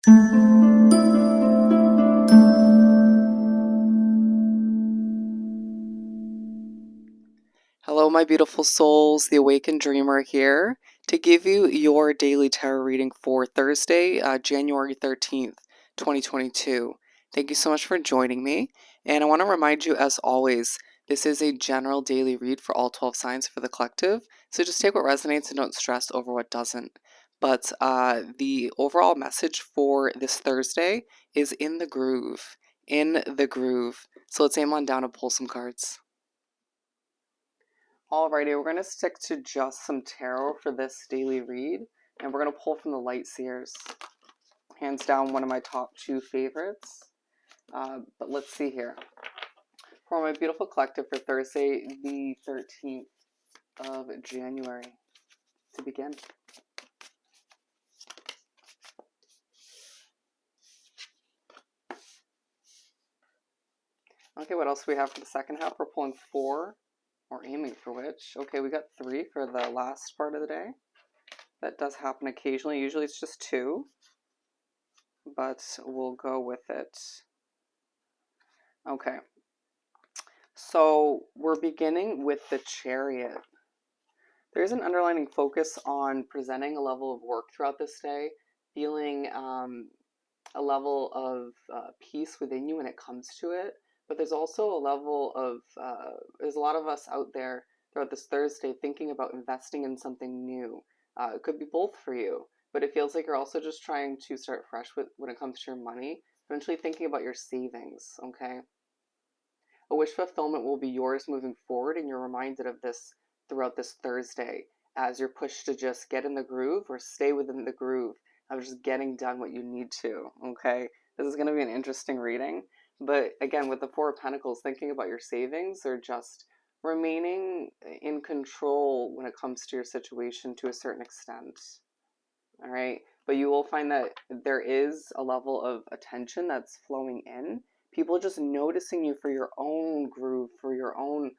Hello, my beautiful souls. The Awakened Dreamer here to give you your daily tarot reading for Thursday, January 13th, 2022. Thank you so much for joining me. And I want to remind you, as always, this is a general daily read for all 12 signs for the collective. So just take what resonates and don't stress over what doesn't. But the overall message for this Thursday is in the groove. In the groove. So let's aim on down and pull some cards. Alrighty, we're going to stick to just some tarot for this daily read, and we're going to pull from the Light Seers. Hands down, one of my top two favorites. But let's see here. For my beautiful collective for Thursday, the 13th of January, to begin. Okay, what else do we have for the second half? We're pulling 4, or aiming for which. Okay, we got 3 for the last part of the day. That does happen occasionally. Usually it's just 2, but we'll go with it. Okay, so we're beginning with the Chariot. There's an underlying focus on presenting a level of work throughout this day, feeling a level of peace within you when it comes to it. But there's also a level of, there's a lot of us out there throughout this Thursday thinking about investing in something new. It could be both for you, but it feels like you're also just trying to start fresh when it comes to your money, eventually thinking about your savings, okay? A wish fulfillment will be yours moving forward, and you're reminded of this throughout this Thursday as you're pushed to just get in the groove or stay within the groove of just getting done what you need to, okay? This is going to be an interesting reading, but again, with the Four of Pentacles, thinking about your savings or just remaining in control when it comes to your situation to a certain extent, all right? But you will find that there is a level of attention that's flowing in. People just noticing you for your own groove, for your own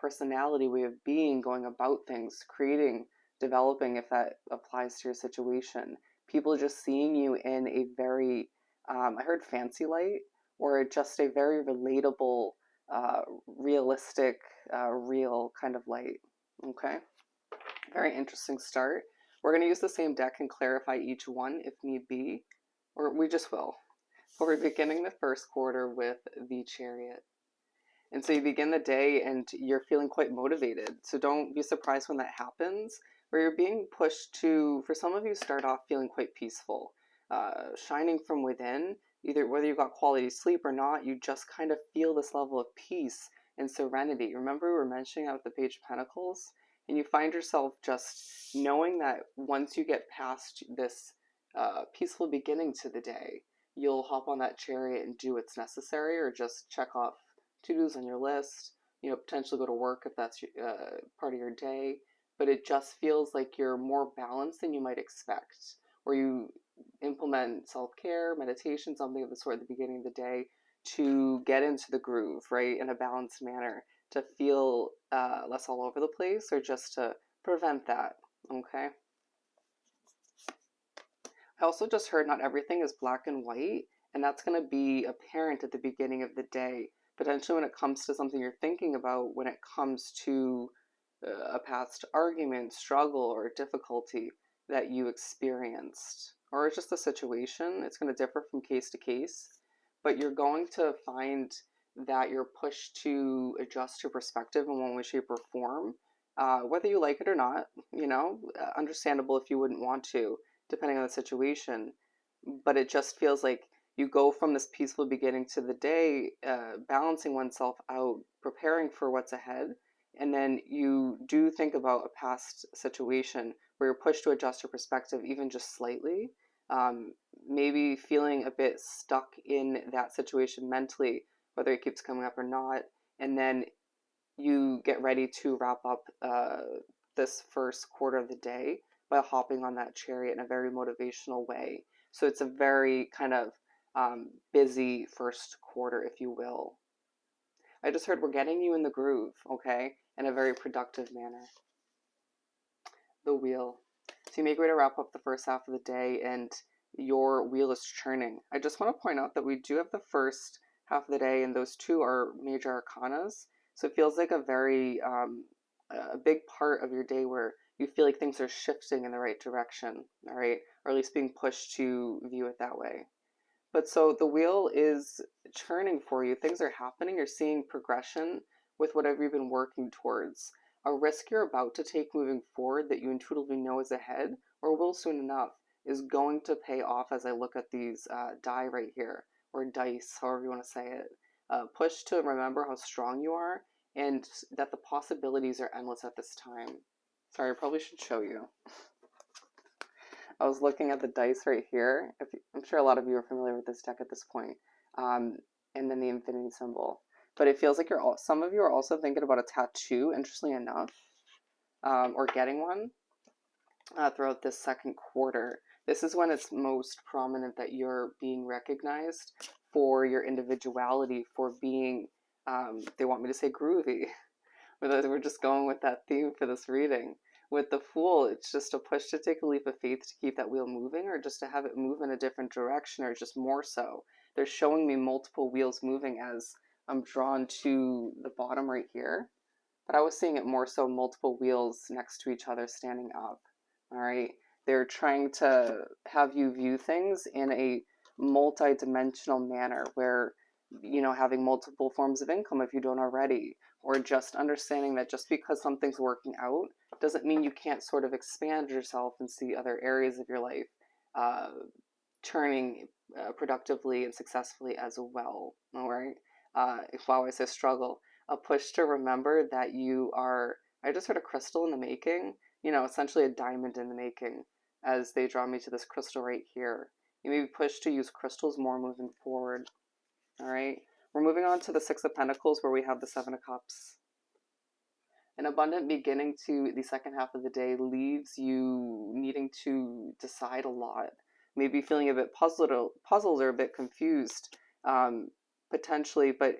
personality, way of being, going about things, creating, developing, if that applies to your situation. People just seeing you in a very, I heard fancy light, or just a very relatable, realistic, real kind of light. Okay? Very interesting start. We're going to use the same deck and clarify each one if need be, or we just will. But we're beginning the first quarter with the Chariot. And so you begin the day and you're feeling quite motivated. So don't be surprised when that happens, where you're being pushed to, for some of you, start off feeling quite peaceful, shining from within. Either whether you've got quality sleep or not, you just kind of feel this level of peace and serenity. Remember we were mentioning out with the Page of Pentacles? And you find yourself just knowing that once you get past this peaceful beginning to the day, you'll hop on that Chariot and do what's necessary, or just check off to-dos on your list, you know, potentially go to work if that's part of your day, but it just feels like you're more balanced than you might expect, or you implement self-care, meditation, something of the sort at the beginning of the day to get into the groove, right, in a balanced manner, to feel less all over the place, or just to prevent that, okay? I also just heard not everything is black and white, and that's going to be apparent at the beginning of the day. Potentially when it comes to something you're thinking about, when it comes to a past argument, struggle, or difficulty that you experienced, or it's just a situation. It's going to differ from case to case, but you're going to find that you're pushed to adjust your perspective in one way, shape, or form, whether you like it or not, you know, understandable if you wouldn't want to, depending on the situation, but it just feels like you go from this peaceful beginning to the day, balancing oneself out, preparing for what's ahead, and then you do think about a past situation where you're pushed to adjust your perspective even just slightly, maybe feeling a bit stuck in that situation mentally, whether it keeps coming up or not, and then you get ready to wrap up this first quarter of the day by hopping on that Chariot in a very motivational way. So it's a very kind of busy first quarter, if you will. I just heard we're getting you in the groove, okay, in a very productive manner. The Wheel. So you make way to wrap up the first half of the day, and your wheel is churning. I just want to point out that we do have the first half of the day, and those two are major arcanas. So it feels like a big part of your day where you feel like things are shifting in the right direction, all right, or at least being pushed to view it that way. But so the wheel is churning for you. Things are happening. You're seeing progression with whatever you've been working towards. A risk you're about to take moving forward that you intuitively know is ahead or will soon enough is going to pay off as I look at these die right here, or dice, however you want to say it. Push to remember how strong you are and that the possibilities are endless at this time. Sorry, I probably should show you. I was looking at the dice right here. I'm sure a lot of you are familiar with this deck at this point. Um, and then the infinity symbol. But it feels like some of you are also thinking about a tattoo, interestingly enough, or getting one throughout this second quarter. This is when it's most prominent that you're being recognized for your individuality, for being, they want me to say groovy. We're just going with that theme for this reading. With the Fool, it's just a push to take a leap of faith to keep that wheel moving, or just to have it move in a different direction, or just more so. They're showing me multiple wheels moving as I'm drawn to the bottom right here, but I was seeing it more so multiple wheels next to each other standing up. All right. They're trying to have you view things in a multi-dimensional manner where, having multiple forms of income if you don't already, or just understanding that just because something's working out doesn't mean you can't sort of expand yourself and see other areas of your life uh, turning productively and successfully as well. All right. If I say struggle, a push to remember that you are, I just heard a crystal in the making, essentially a diamond in the making, as they draw me to this crystal right here. You may be pushed to use crystals more moving forward. All right. We're moving on to the Six of Pentacles, where we have the Seven of Cups. An abundant beginning to the second half of the day leaves you needing to decide a lot, maybe feeling a bit puzzled or a bit confused, potentially, but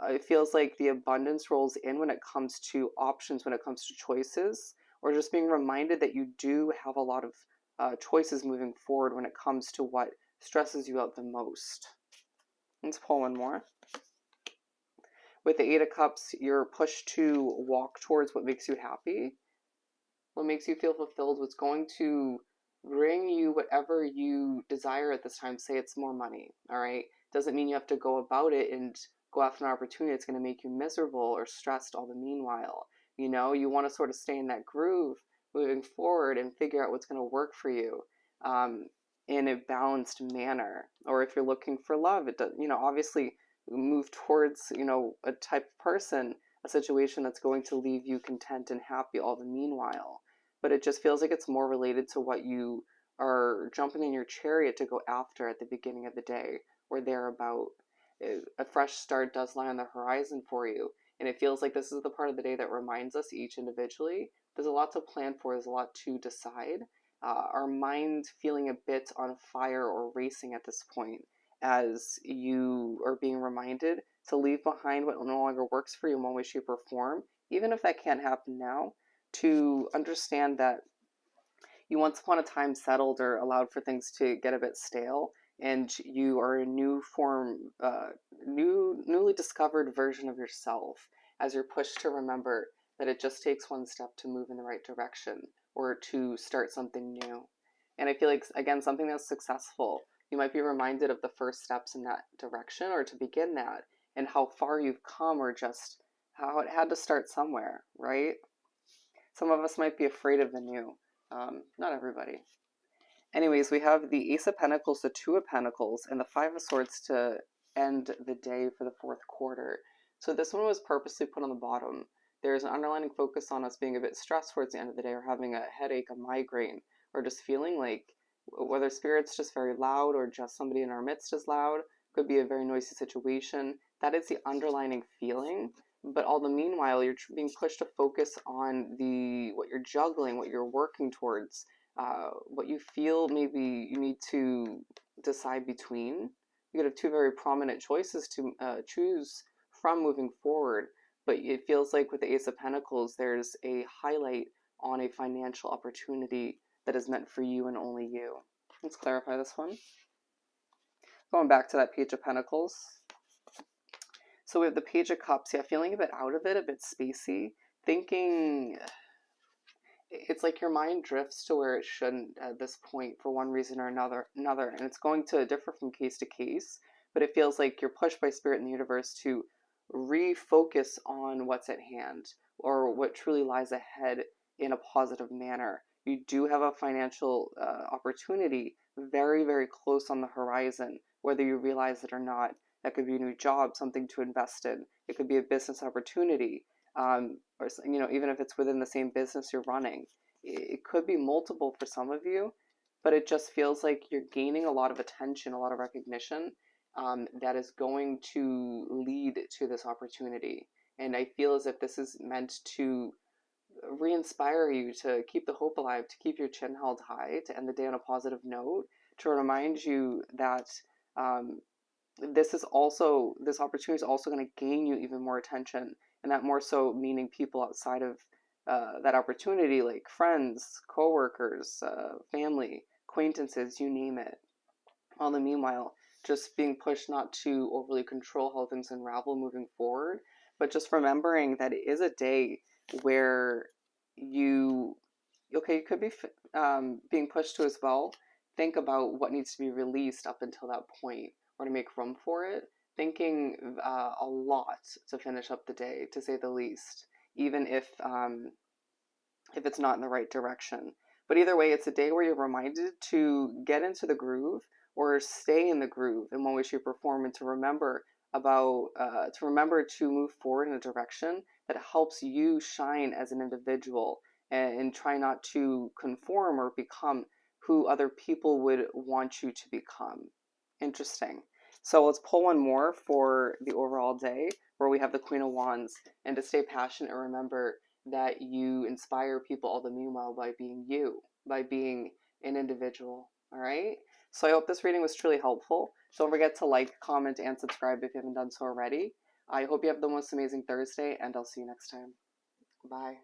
it feels like the abundance rolls in when it comes to options, when it comes to choices, or just being reminded that you do have a lot of choices moving forward when it comes to what stresses you out the most. Let's pull one more. With the Eight of Cups, you're pushed to walk towards what makes you happy, what makes you feel fulfilled, what's going to bring you whatever you desire at this time. Say it's more money, all right? Doesn't mean you have to go about it and go after an opportunity that's going to make you miserable or stressed all the meanwhile. You want to sort of stay in that groove moving forward and figure out what's going to work for you in a balanced manner. Or if you're looking for love, it does, obviously move towards, a type of person, a situation that's going to leave you content and happy all the meanwhile. But it just feels like it's more related to what you are jumping in your chariot to go after at the beginning of the day or thereabout. A fresh start does lie on the horizon for you, and it feels like this is the part of the day that reminds us each individually there's a lot to plan for, there's a lot to decide. Our mind feeling a bit on fire or racing at this point, as you are being reminded to leave behind what no longer works for you in one way, shape, or form, even if that can't happen now, to understand that you once upon a time settled or allowed for things to get a bit stale, and you are a new form, newly discovered version of yourself, as you're pushed to remember that it just takes one step to move in the right direction or to start something new. And I feel like, again, something that's successful, you might be reminded of the first steps in that direction or to begin that, and how far you've come, or just how it had to start somewhere, right? Some of us might be afraid of the new. Not everybody. Anyways, we have the Ace of Pentacles, the Two of Pentacles, and the Five of Swords to end the day for the fourth quarter. So this one was purposely put on the bottom. There's an underlying focus on us being a bit stressed towards the end of the day, or having a headache, a migraine, or just feeling like whether spirit's just very loud or just somebody in our midst is loud, could be a very noisy situation. That is the underlying feeling. But all the meanwhile, you're being pushed to focus on what you're juggling, what you're working towards, what you feel maybe you need to decide between. You could have two very prominent choices to choose from moving forward, but it feels like with the Ace of Pentacles, there's a highlight on a financial opportunity that is meant for you and only you. Let's clarify this one. Going back to that Page of Pentacles. So we have the Page of Cups. Yeah, feeling a bit out of it, a bit spacey. Thinking, it's like your mind drifts to where it shouldn't at this point for one reason or another. And it's going to differ from case to case, but it feels like you're pushed by spirit in the universe to refocus on what's at hand or what truly lies ahead in a positive manner. You do have a financial opportunity very, very close on the horizon, whether you realize it or not. That could be a new job, something to invest in. It could be a business opportunity, or even if it's within the same business you're running. It could be multiple for some of you, but it just feels like you're gaining a lot of attention, a lot of recognition, that is going to lead to this opportunity. And I feel as if this is meant to re-inspire you to keep the hope alive, to keep your chin held high, to end the day on a positive note, to remind you that um, this opportunity is also going to gain you even more attention, and that more so meaning people outside of that opportunity, like friends, coworkers, family, acquaintances, you name it. While in the meanwhile, just being pushed not to overly control how things unravel moving forward, but just remembering that it is a day where you, okay, you could be being pushed to as well. Think about what needs to be released up until that point, or to make room for it. Thinking a lot to finish up the day, to say the least, even if it's not in the right direction. But either way, it's a day where you're reminded to get into the groove or stay in the groove in one way, shape, or form, and to remember to move forward in a direction that helps you shine as an individual, and try not to conform or become who other people would want you to become. Interesting. So let's pull one more for the overall day, where we have the Queen of Wands, and to stay passionate and remember that you inspire people all the meanwhile by being you, by being an individual. All right. So I hope this reading was truly helpful. Don't forget to like, comment, and subscribe if you haven't done so already. I hope you have the most amazing Thursday, and I'll see you next time. Bye.